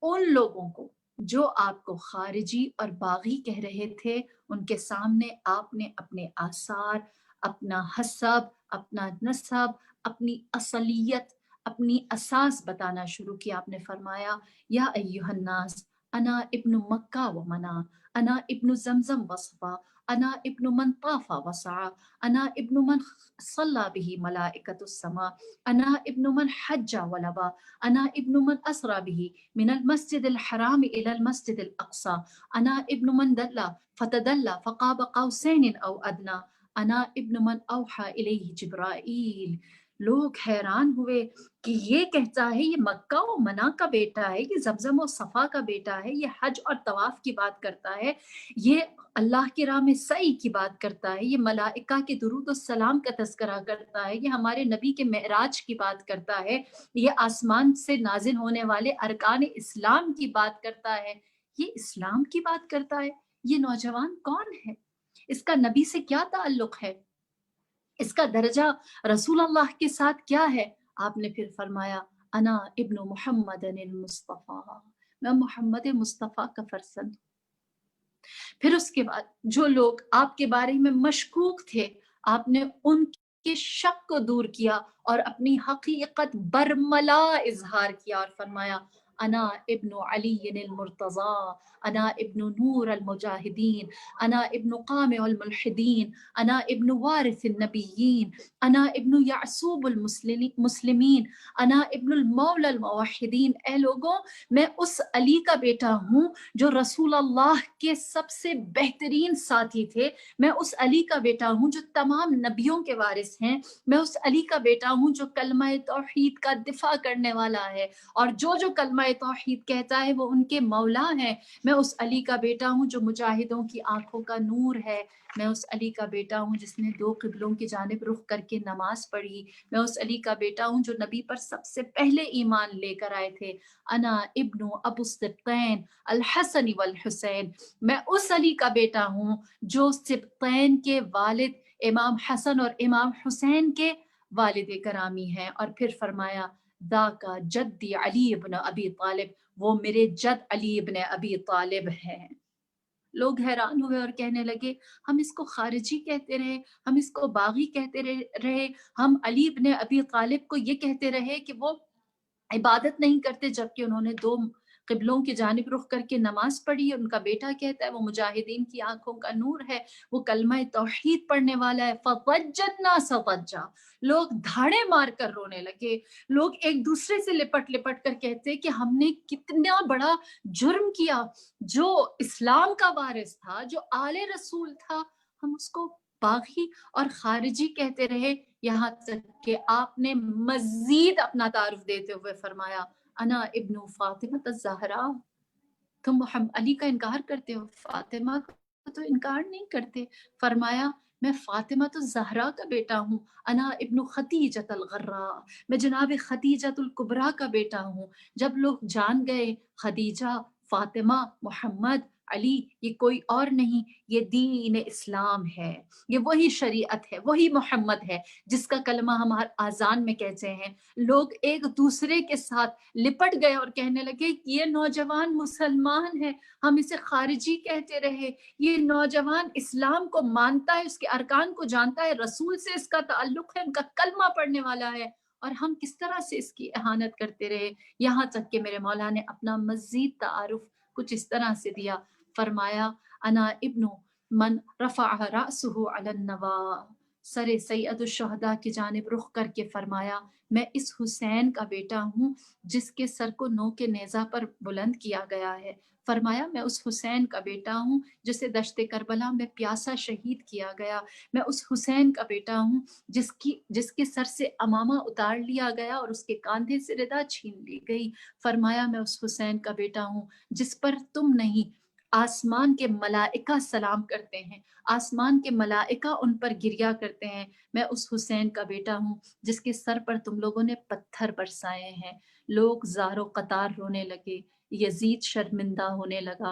ان لوگوں کو جو آپ کو خارجی اور باغی کہہ رہے تھے، ان کے سامنے آپ نے اپنے آثار، اپنا حسب، اپنا نسب، اپنی اصلیت، اپنی اساس بتانا شروع کیا۔ آپ نے فرمایا یا ایھا الناس انا ابن مکہ و منا، انا ابن زمزم وصفا، انا ابن من طاف وسعى، انا ابن من صلى به ملائکۃ السماء، انا ابن من حج ولبا، انا ابن من اسرى به من المسجد الحرام الى المسجد الاقصى، انا ابن من دل فتدلى فقاب قوسین او ادنى، انا ابن من اوحى الیہ جبرائیل۔ لوگ حیران ہوئے کہ یہ کہتا ہے یہ مکہ و منا کا بیٹا ہے، یہ زمزم و صفا کا بیٹا ہے، یہ حج اور طواف کی بات کرتا ہے، یہ اللہ کی راہ میں سعی کی بات کرتا ہے، یہ ملائکہ کے درود و سلام کا تذکرہ کرتا ہے، یہ ہمارے نبی کے معراج کی بات کرتا ہے، یہ آسمان سے نازل ہونے والے ارکان اسلام کی بات کرتا ہے، یہ اسلام کی بات کرتا ہے۔ یہ نوجوان کون ہے، اس کا نبی سے کیا تعلق ہے، اس کا درجہ رسول اللہ کے ساتھ کیا ہے؟ آپ نے پھر فرمایا انا ابن محمد المصطفیٰ، میں محمد مصطفیٰ کا فرزند ہوں۔ پھر اس کے بعد جو لوگ آپ کے بارے میں مشکوک تھے، آپ نے ان کے شک کو دور کیا اور اپنی حقیقت برملا اظہار کیا اور فرمایا انا ابن علی المرتضی، انا ابن نور المجاہدین، انا ابن قامع الملحدین، انا ابن وارث النبیین، انا ابن یعصوب المسلمین، انا ابن المولا الموحدین۔ اے لوگوں، میں اس علی کا بیٹا ہوں جو رسول اللہ کے سب سے بہترین ساتھی تھے، میں اس علی کا بیٹا ہوں جو تمام نبیوں کے وارث ہیں، میں اس علی کا بیٹا ہوں جو کلمہ توحید کا دفاع کرنے والا ہے، اور جو کلمہ توحید کہتا ہے وہ ان کے مولا ہیں۔ میں اس علی کا بیٹا ہوں جو مجاہدوں کی آنکھوں کا نور ہے، میں اس علی کا بیٹا ہوں جس نے 2 قبلوں کی جانب رخ کر کے نماز پڑھی، میں اس علی کا بیٹا ہوں جو نبی پر سب سے پہلے ایمان لے کر آئے تھے۔ انا ابن ابو السبطین الحسن والحسین، میں اس علی کا بیٹا ہوں جو سبطین کے والد امام حسن اور امام حسین کے والد کرامی ہیں۔ اور پھر فرمایا ذاکا جدی علی ابن ابی طالب، وہ میرے جد علی ابن ابی طالب ہیں۔ لوگ حیران ہوئے اور کہنے لگے ہم اس کو خارجی کہتے رہے، ہم اس کو باغی کہتے رہے، ہم علی ابن ابی طالب کو یہ کہتے رہے کہ وہ عبادت نہیں کرتے، جبکہ انہوں نے 2 قبلوں کی جانب رخ کر کے نماز پڑھی۔ ان کا بیٹا کہتا ہے وہ مجاہدین کی آنکھوں کا نور ہے، وہ کلمہ توحید پڑھنے والا ہے۔ فَضَجَّنَا سَضَجَّا، لوگ دھاڑے مار کر رونے لگے، لوگ ایک دوسرے سے لپٹ لپٹ کر کہتے کہ ہم نے کتنا بڑا جرم کیا، جو اسلام کا وارث تھا، جو آل رسول تھا، ہم اس کو باغی اور خارجی کہتے رہے، یہاں تک کہ آپ نے مزید اپنا تعارف دیتے ہوئے فرمایا انا ابن فاطمہ الزہرا، تم محمد علی کا انکار کرتے ہو، فاطمہ کا تو انکار نہیں کرتے۔ فرمایا میں فاطمہ الزہرا کا بیٹا ہوں، انا ابن خدیجۃ الغراء، میں جناب خدیجۃ الکبریٰ کا بیٹا ہوں۔ جب لوگ جان گئے خدیجہ، فاطمہ، محمد، علی یہ کوئی اور نہیں، یہ دین اسلام ہے، یہ وہی شریعت ہے، وہی محمد ہے جس کا کلمہ ہم ہر آذان میں کہتے ہیں۔ لوگ ایک دوسرے کے ساتھ لپٹ گئے اور کہنے لگے یہ نوجوان مسلمان ہے، ہم اسے خارجی کہتے رہے، یہ نوجوان اسلام کو مانتا ہے، اس کے ارکان کو جانتا ہے، رسول سے اس کا تعلق ہے، ان کا کلمہ پڑھنے والا ہے، اور ہم کس طرح سے اس کی اہانت کرتے رہے۔ یہاں تک کہ میرے مولا نے اپنا مزید تعارف کچھ اس طرح سے دیا، فرمایا انا ابن من رفع رأسه علی النوا، سر سید الشہداء کی جانب رخ کر کے فرمایا میں اس حسین کا بیٹا ہوں جس کے سر کو نو کے نیزہ پر بلند کیا گیا ہے۔ فرمایا میں اس حسین کا بیٹا ہوں جسے دشت کربلا میں پیاسا شہید کیا گیا، میں اس حسین کا بیٹا ہوں جس کے سر سے امامہ اتار لیا گیا اور اس کے کاندھے سے ردا چھین لی گئی۔ فرمایا میں اس حسین کا بیٹا ہوں جس پر تم نہیں آسمان کے ملائکہ سلام کرتے ہیں، آسمان کے ملائکہ ان پر گریا کرتے ہیں۔ میں اس حسین کا بیٹا ہوں جس کے سر پر تم لوگوں نے پتھر برسائے ہیں۔ لوگ زار و قطار رونے لگے، یزید شرمندہ ہونے لگا،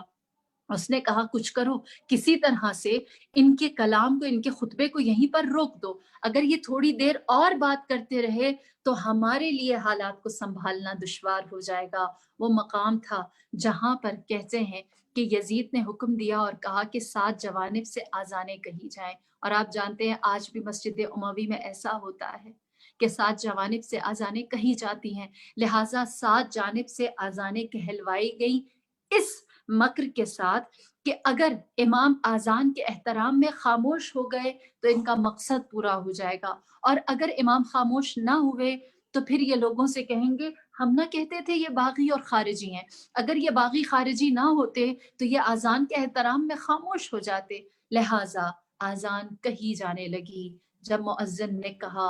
اس نے کہا کچھ کرو، کسی طرح سے ان کے کلام کو، ان کے خطبے کو یہیں پر روک دو، اگر یہ تھوڑی دیر اور بات کرتے رہے تو ہمارے لیے حالات کو سنبھالنا دشوار ہو جائے گا۔ وہ مقام تھا جہاں پر کہتے ہیں کہ یزید نے حکم دیا اور کہا کہ 7 جوانب سے آذانیں کہی جائیں، اور آپ جانتے ہیں آج بھی مسجد اموی میں ایسا ہوتا ہے کہ 7 جوانب سے آذانیں کہی جاتی ہیں، لہٰذا 7 جانب سے آذانیں کہلوائی گئیں اس مکر کے ساتھ کہ اگر امام آذان کے احترام میں خاموش ہو گئے تو ان کا مقصد پورا ہو جائے گا، اور اگر امام خاموش نہ ہوئے تو پھر یہ لوگوں سے کہیں گے ہم نہ کہتے تھے یہ باغی اور خارجی ہیں، اگر یہ باغی خارجی نہ ہوتے تو یہ آذان کے احترام میں خاموش ہو جاتے، لہٰذا آذان کہی جانے لگی۔ جب مؤذن نے کہا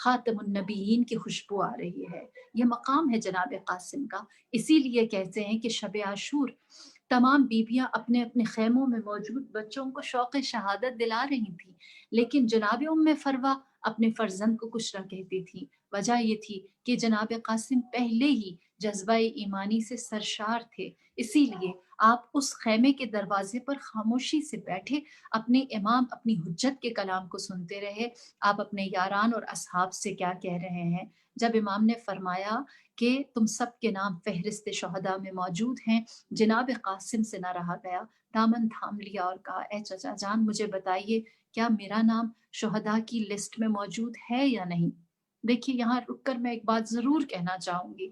خاتم النبیین کی خوشبو آ رہی ہے. یہ مقام ہے جناب قاسم کا. اسی لیے کہتے ہیں کہ شب عاشور تمام بیویاں اپنے اپنے خیموں میں موجود بچوں کو شوق شہادت دلا رہی تھیں، لیکن جناب فروا اپنے فرزند کو کچھ نہ کہتی تھی. وجہ یہ تھی کہ جناب قاسم پہلے ہی جذبہ ایمانی سے سرشار تھے. اسی لیے آپ اس خیمے کے دروازے پر خاموشی سے بیٹھے اپنے امام اپنی حجت کے کلام کو سنتے رہے. آپ اپنے یاران اور اصحاب سے کیا کہہ رہے ہیں؟ جب امام نے فرمایا کہ تم سب کے نام فہرست شہداء میں موجود ہیں، جناب قاسم سے نہ رہا گیا، دامن تھام لیا اور کہا اے چچا جان مجھے بتائیے کیا میرا نام شہداء کی لسٹ میں موجود ہے یا نہیں؟ دیکھیے یہاں رک کر میں ایک بات ضرور کہنا چاہوں گی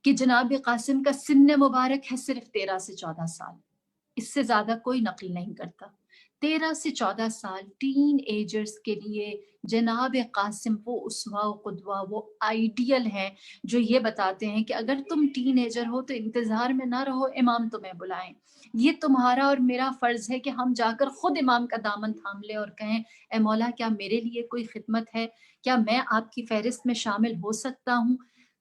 کہ جناب قاسم کا سن مبارک ہے صرف 13 سے 14 سال. اس سے زیادہ کوئی نقل نہیں کرتا. 13 سے 14 سال ٹین ایجرز کے لیے جناب قاسم وہ اسوہ و قدوہ، وہ آئیڈیل ہیں جو یہ بتاتے ہیں کہ اگر تم ٹین ایجر ہو تو انتظار میں نہ رہو امام تمہیں بلائیں. یہ تمہارا اور میرا فرض ہے کہ ہم جا کر خود امام کا دامن تھام لیں اور کہیں اے مولا کیا میرے لیے کوئی خدمت ہے؟ کیا میں آپ کی فہرست میں شامل ہو سکتا ہوں؟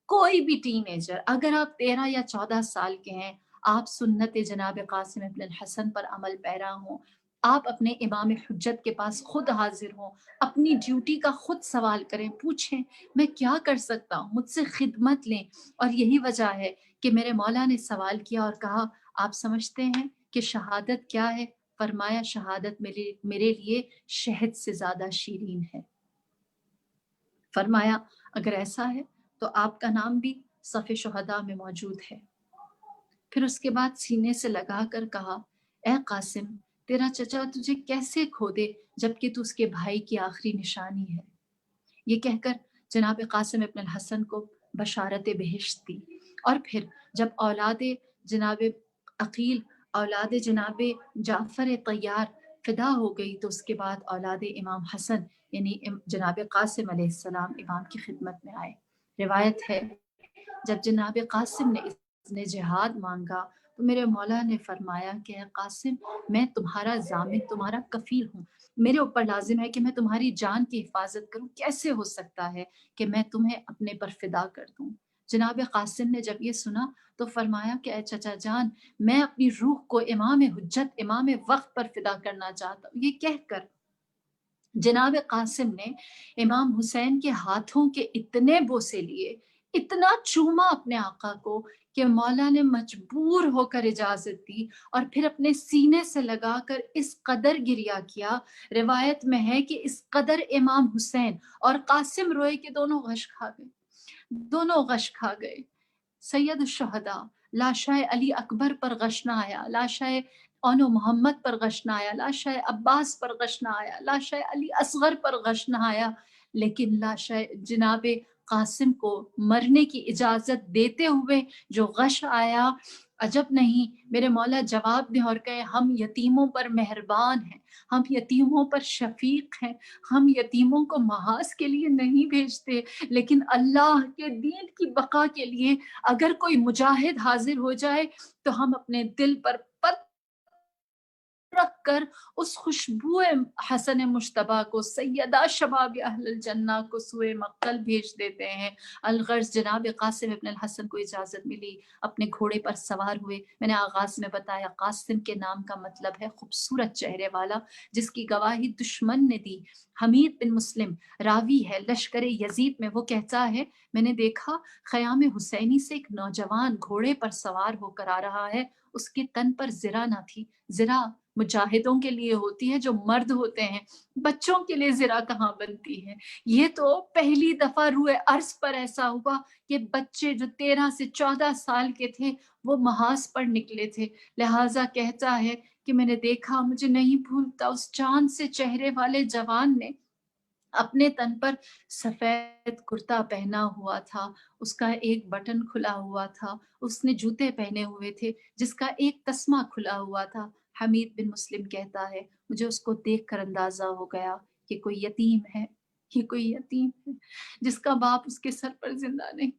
کوئی بھی ٹین ایجر اگر آپ 13 یا 14 سال کے ہیں، آپ سنت جناب قاسم ابن الحسن پر عمل پیرا ہوں، آپ اپنے امام حجت کے پاس خود حاضر ہوں، اپنی ڈیوٹی کا خود سوال کریں، پوچھیں میں کیا کر سکتا ہوں، مجھ سے خدمت لیں. اور یہی وجہ ہے کہ میرے مولا نے سوال کیا اور کہا آپ سمجھتے ہیں کہ شہادت کیا ہے؟ فرمایا شہادت میرے لیے شہد سے زیادہ شیرین ہے. فرمایا اگر ایسا ہے تو آپ کا نام بھی صف شہداء میں موجود ہے. پھر اس کے بعد سینے سے لگا کر کہا اے قاسم تیرا چچا تجھے کیسے کھو دے جبکہ تو اس کے بھائی کی آخری نشانی ہے. یہ کہہ کر جناب قاسم ابن الحسن کو بشارت بہشت دی. اور پھر جب اولاد جناب عقیل، اولاد جناب جعفر طیار فدا ہو گئی تو اس کے بعد اولاد امام حسن یعنی جناب قاسم علیہ السلام امام کی خدمت میں آئے. روایت ہے جب جناب قاسم نے جہاد مانگا تو میرے مولا نے فرمایا کہ اے قاسم میں تمہارا ضامن، تمہارا کفیل ہوں، میرے اوپر لازم ہے کہ میں تمہاری جان کی حفاظت کروں. کیسے ہو سکتا ہے کہ میں تمہیں اپنے پر فدا کر دوں؟ جناب قاسم نے جب یہ سنا تو فرمایا کہ اے چچا جان میں اپنی روح کو امام حجت، امام وقت پر فدا کرنا چاہتا ہوں. یہ کہہ کر جناب قاسم نے امام حسین کے ہاتھوں کے اتنے بوسے لیے، اتنا چوما اپنے آقا کو کہ مولا نے مجبور ہو کر اجازت دی اور پھر اپنے سینے سے لگا کر اس قدر گریا کیا. روایت میں ہے کہ اس قدر امام حسین اور قاسم روئے کہ دونوں غش کھا گئے. سید الشہداء لاشائے علی اکبر پر غش نہ آیا، لاشائے اونو محمد پر غش نہ آیا، لاشائے عباس پر غش نہ آیا، لاشائے علی اصغر پر غش نہ آیا، لیکن لاشائے جناب قاسم کو مرنے کی اجازت دیتے ہوئے جو غش آیا، عجب نہیں میرے مولا جواب دیں اور کہیں ہم یتیموں پر مہربان ہیں، ہم یتیموں پر شفیق ہیں، ہم یتیموں کو محاذ کے لیے نہیں بھیجتے، لیکن اللہ کے دین کی بقا کے لیے اگر کوئی مجاہد حاضر ہو جائے تو ہم اپنے دل پر پت رکھ کر اس خوشبو حسن مشتبہ کو، سیدہ شباب اہل الجنہ کو سوئے مقتل بھیج دیتے ہیں. الغرض جناب قاسم ابن الحسن کو اجازت ملی، اپنے گھوڑے پر سوار ہوئے. میں نے آغاز میں بتایا قاسم کے نام کا مطلب ہے خوبصورت چہرے والا، جس کی گواہی دشمن نے دی. حمید بن مسلم راوی ہے لشکر یزید میں، وہ کہتا ہے میں نے دیکھا خیام حسینی سے ایک نوجوان گھوڑے پر سوار ہو کر آ رہا ہے، اس کے تن پر زرہ نہ تھی. زرہ مجاہدوں کے لیے ہوتی ہے جو مرد ہوتے ہیں، بچوں کے لیے زرہ کہاں بنتی ہے. یہ تو پہلی دفعہ روئے عرض پر ایسا ہوا کہ بچے جو 13 سے 14 سال کے تھے وہ محاذ پر نکلے تھے. لہٰذا کہتا ہے کہ میں نے دیکھا، مجھے نہیں بھولتا، اس چاند سے چہرے والے جوان نے اپنے تن پر سفید کرتا پہنا ہوا تھا، اس کا ایک بٹن کھلا ہوا تھا، اس نے جوتے پہنے ہوئے تھے جس کا ایک تسمہ کھلا ہوا تھا. حمید بن مسلم کہتا ہے مجھے اس کو دیکھ کر اندازہ ہو گیا کہ کوئی یتیم ہے، یہ کوئی یتیم ہے جس کا باپ اس کے سر پر زندہ نہیں.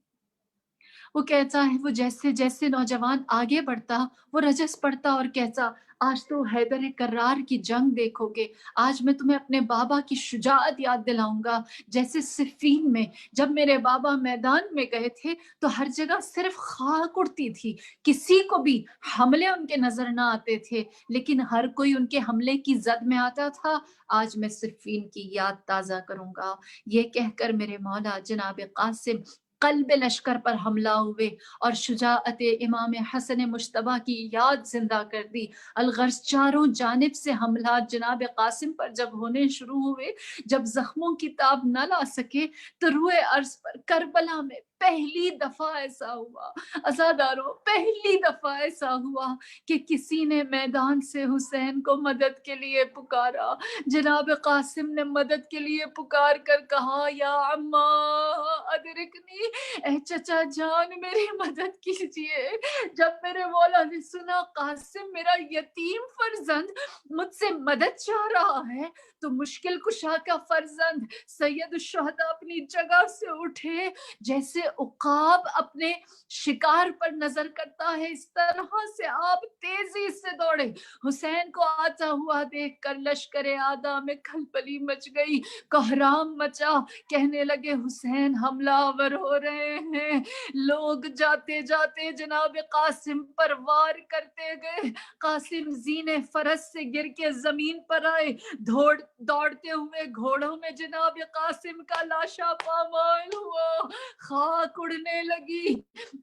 وہ کہتا ہے، وہ جیسے جیسے نوجوان آگے بڑھتا وہ رجس پڑھتا اور کہتا آج تو حیدر کرار کی جنگ دیکھو گے، آج میں تمہیں اپنے بابا کی شجاعت یاد دلاؤں گا، جیسے صفین میں جب میرے بابا میدان میں گئے تھے تو ہر جگہ صرف خاک اڑتی تھی، کسی کو بھی حملے ان کے نظر نہ آتے تھے، لیکن ہر کوئی ان کے حملے کی زد میں آتا تھا۔ آج میں صفین کی یاد تازہ کروں گا۔ یہ کہہ کر میرے مولا جناب قاسم قلب لشکر پر حملہ ہوئے اور شجاعت امام حسن مجتبیٰ کی یاد زندہ کر دی۔ الغرض چاروں جانب سے حملات جناب قاسم پر جب ہونے شروع ہوئے، جب زخموں کی تاب نہ لا سکے تو روئے عرض پر کربلا میں پہلی دفعہ ایسا ہوا، عزاداروں، پہلی دفعہ ایسا ہوا کہ کسی نے میدان سے حسین کو مدد کے لیے پکارا۔ جناب قاسم نے مدد کے لیے پکار کر کہا یا عمّا ادرکنی، اے چچا جان میری مدد کیجئے۔ جب میرے مولا نے سنا قاسم میرا یتیم فرزند مجھ سے مدد چاہ رہا ہے تو مشکل کشا کا فرزند سید الشہداء اپنی جگہ سے اٹھے، جیسے عقاب اپنے شکار پر نظر کرتا ہے اس طرح سے آپ تیزی سے دوڑے۔ حسین کو آتا ہوا دیکھ کر لشکر آدھا میں کھلبلی مچ گئی، کوہرام مچا، کہنے لگے حسین حملہ آور ہو رہے ہیں۔ لوگ جاتے جاتے جناب قاسم پر وار کرتے گئے۔ قاسم زینے فرس سے گر کے زمین پر آئے، دوڑتے ہوئے گھوڑوں میں جناب قاسم کا لاشا پامال ہوا، خاک اڑنے لگی۔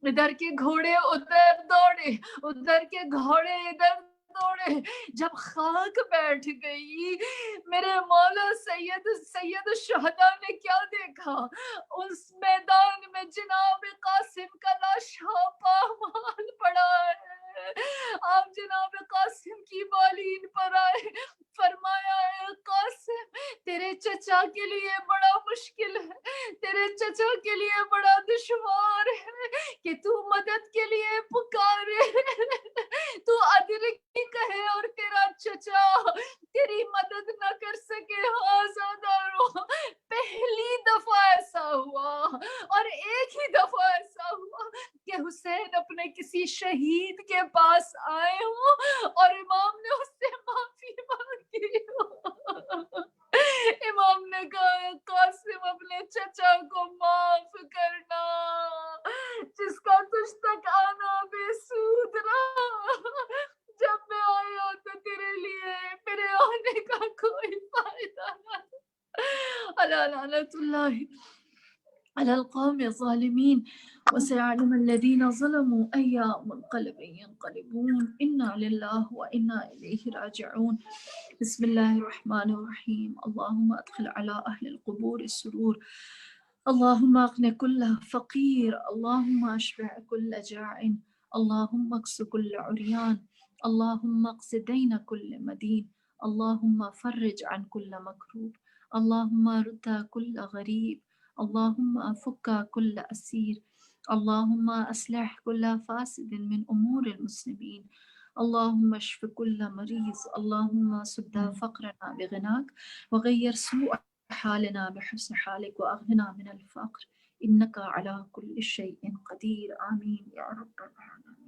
ادھر کے گھوڑے ادھر دوڑے، ادھر کے گھوڑے ادھر دوڑے۔ جب خاک بیٹھ گئی، میرے مولا سید الشہداء نے کیا دیکھا؟ اس میدان میں جناب قاسم کا لاشا پامال پڑا ہے۔ آپ جناب قاسم کی بالین پر آئے، فرمایا اے قاسم تیرے چچا کے لیے بڑا مشکل ہے، تیرے چچا کے لیے بڑا دشوار ہے کہ تو مدد کے لیے پکارے، تو ادرکی کہے اور تیرا چچا تیری مدد نہ کر سکے۔ آزاداروں، پہلی دفعہ ایسا ہوا اور ایک ہی دفعہ ایسا ہوا کہ حسین اپنے کسی شہید کے پاس آئے ہوں اور امام نے اس سے معافی مانگی ہو۔ امام نے کہا قاسم اپنے چچا کو معاف کرنا، جس کا تجھ تک آنا بے سود رہا۔ جب میں آیا تو تیرے لیے میرے آنے کا کوئی فائدہ نہ تھا۔ الا لعنت اللہ على القوم الظالمين وسيعلم الذين ظلموا أي منقلب ينقلبون إنا لله وإنا إليه راجعون بسم الله الرحمن الرحيم اللهم أدخل على أهل القبور السرور اللهم أغن كل فقير اللهم أشبع كل جاع اللهم اكس كل عريان اللهم اقض دين كل مدين اللهم فرج عن كل مكروب اللهم رد كل غريب اللهم أفك كل أسير اللهم أصلح كل فاسد من أمور المسلمين اللهم اشف كل مريض اللهم سد فقرنا بغناك وغير سوء حالنا بحسن حالك وأغننا من الفقر إنك على كل شيء قدير آمين يا رب العالمين.